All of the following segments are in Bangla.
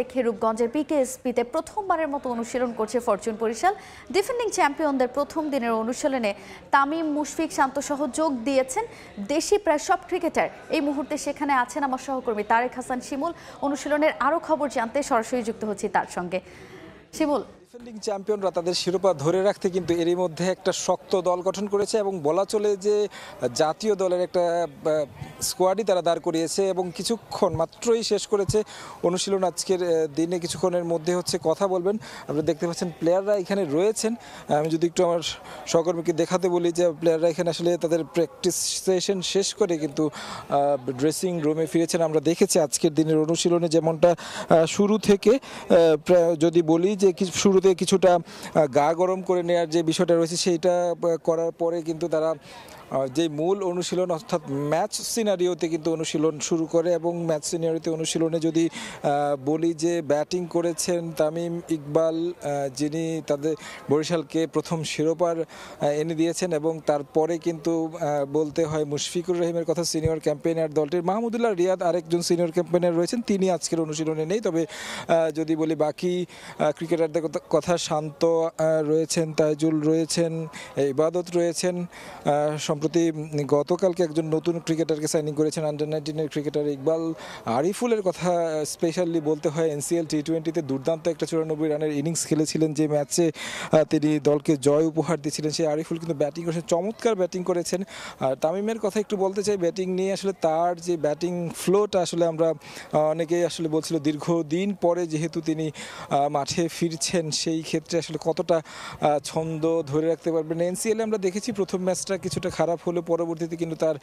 রেখে রূপগঞ্জের পিকেএসপিতে প্রথমবারের মতো অনুশীলন করছে ফরচুন বরিশাল। ডিফেন্ডিং চ্যাম্পিয়নদের প্রথম দিনের অনুশীলনে তামিম, মুশফিক, শান্ত সহ যোগ দিয়েছেন দেশি প্রায় সব ক্রিকেটার। এই মুহূর্তে সেখানে আছেন আমার সহকর্মী তারেক হাসান শিমুল। অনুশীলনের আরও খবর জানতে সরাসরি যুক্ত হচ্ছি তার সঙ্গে। শিমুল, ডিফেন্ডিং চ্যাম্পিয়নরা তাদের শিরোপা ধরে রাখতে কিন্তু এরই মধ্যে একটা শক্ত দল গঠন করেছে এবং বলা চলে যে জাতীয় দলের একটা স্কোয়াডই তারা দাঁড় করিয়েছে এবং কিছুক্ষণ মাত্রই শেষ করেছে অনুশীলন। আজকের দিনে কিছুক্ষণের মধ্যে হচ্ছে কথা বলবেন। আপনারা দেখতে পাচ্ছেন প্লেয়াররা এখানে রয়েছেন। আমি যদি একটু আমার সহকর্মীকে দেখাতে বলি যে প্লেয়াররা এখানে আসলে তাদের প্র্যাকটিস সেশন শেষ করে কিন্তু ড্রেসিং রুমে ফিরেছেন। আমরা দেখেছি আজকের দিনের অনুশীলনে যেমনটা শুরু থেকে যদি বলি যে শুরুতে কিছুটা গা গরম করে নেওয়ার যে বিষয়টা রয়েছে সেইটা করার পরে কিন্তু তারা যে মূল অনুশীলন অর্থাৎ ম্যাচ সিনারিওতে কিন্তু অনুশীলন শুরু করে এবং ম্যাচ সিনারিওতে অনুশীলনে যদি বলি যে ব্যাটিং করেছেন তামিম ইকবাল, যিনি তাদের বরিশালকে প্রথম শিরোপার এনে দিয়েছেন এবং তারপরে কিন্তু বলতে হয় মুশফিকুর রহিমের কথা, সিনিয়র ক্যাম্পেইনার দলটির। মাহমুদুল্লাহ রিয়াদ আরেকজন সিনিয়র ক্যাম্পেইনার রয়েছেন, তিনি আজকের অনুশীলনে নেই। তবে যদি বলি বাকি ক্রিকেটারদের কথা, শান্ত রয়েছেন, তাইজুল রয়েছেন, ইবাদত রয়েছেন। সম্প্রতি গতকালকে একজন নতুন ক্রিকেটারকে সাইনিং করেছেন আন্ডার-19 ক্রিকেটার ইকবাল। আরিফুলের কথা স্পেশালি বলতে হয়, এনসিএল টি-20তে দুর্দান্ত একটা 94 রানের ইনিংস খেলেছিলেন, যে ম্যাচে তিনি দলকে জয় উপহার দিয়েছিলেন। সেই আরিফুল কিন্তু ব্যাটিং করেছেন, চমৎকার ব্যাটিং করেছেন। আর তামিমের কথা একটু বলতে চাই, ব্যাটিং নিয়ে আসলে তার যে ব্যাটিং ফ্লোটা আসলে আমরা অনেকেই আসলে বলছিল দীর্ঘদিন পরে যেহেতু তিনি মাঠে ফিরছেন সেই ক্ষেত্রে আসলে কতটা ছন্দ ধরে রাখতে পারবেন। এনসিএলে আমরা দেখেছি প্রথম ম্যাচটা কিছুটা খারাপ হলে পরবর্তীতে কিন্তু তার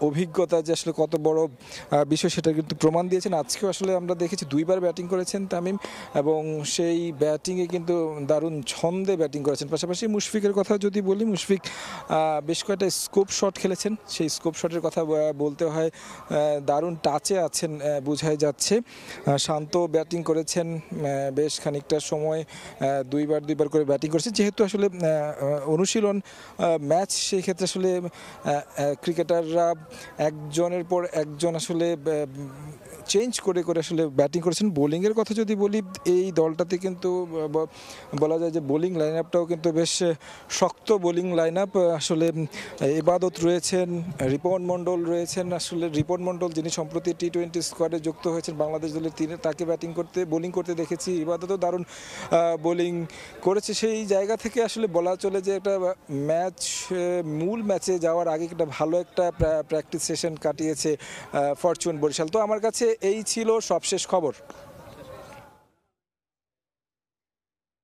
অভিজ্ঞতা যে আসলে কত বড় বিষয় সেটা কিন্তু প্রমাণ দিয়েছেন। আজকেও আসলে আমরা দেখেছি দুইবার ব্যাটিং করেছেন তামিম এবং সেই ব্যাটিংয়ে কিন্তু দারুণ ছন্দে ব্যাটিং করেছেন। পাশাপাশি মুশফিকের কথা যদি বলি, মুশফিক বেশ কয়েকটা স্কোপ শট খেলেছেন, সেই স্কোপ শটের কথা বলতে হয় দারুণ টাচে আছেন বোঝাই যাচ্ছে। শান্ত ব্যাটিং করেছেন বেশ খানিকটা সময়, দুইবার করে ব্যাটিং করেছেন। যেহেতু আসলে অনুশীলন ম্যাচ, সেই ক্ষেত্রে আসলে ক্রিকেটাররা একজনের পর একজন আসলে চেঞ্জ করে আসলে ব্যাটিং করেছেন। বোলিংয়ের কথা যদি বলি, এই দলটাতে কিন্তু বলা যায় যে বোলিং লাইন আপটাও কিন্তু বেশ শক্ত বোলিং লাইন আপ। আসলে ইবাদত রয়েছেন, রিপন মণ্ডল রয়েছেন। আসলে রিপন মণ্ডল যিনি সম্প্রতি টি-20 স্কোয়াডে যুক্ত হয়েছেন বাংলাদেশ দলের, তাকে বোলিং করতে দেখেছি। ইবাদতও দারুণ বোলিং করেছে। সেই জায়গা থেকে আসলে বলা চলে যে একটা মূল ম্যাচে যাওয়ার আগে একটা ভালো একটা প্র্যাকটিস সেশন কাটিয়েছে ফরচুন বরিশাল। তো আমার কাছে এই ছিল সবশেষ খবর।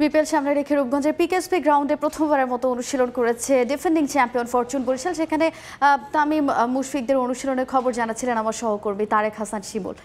বিপিএল সামনে রেখে রূপগঞ্জের পিকেএসপি গ্রাউন্ডে প্রথমবারের মতো অনুশীলন করেছে ডিফেন্ডিং চ্যাম্পিয়ন ফরচুন বরিশাল। সেখানে তামিম, মুশফিকদের অনুশীলনের খবর জানাচ্ছিলেন আমার সহকর্মী তারেক হাসান শিমুল।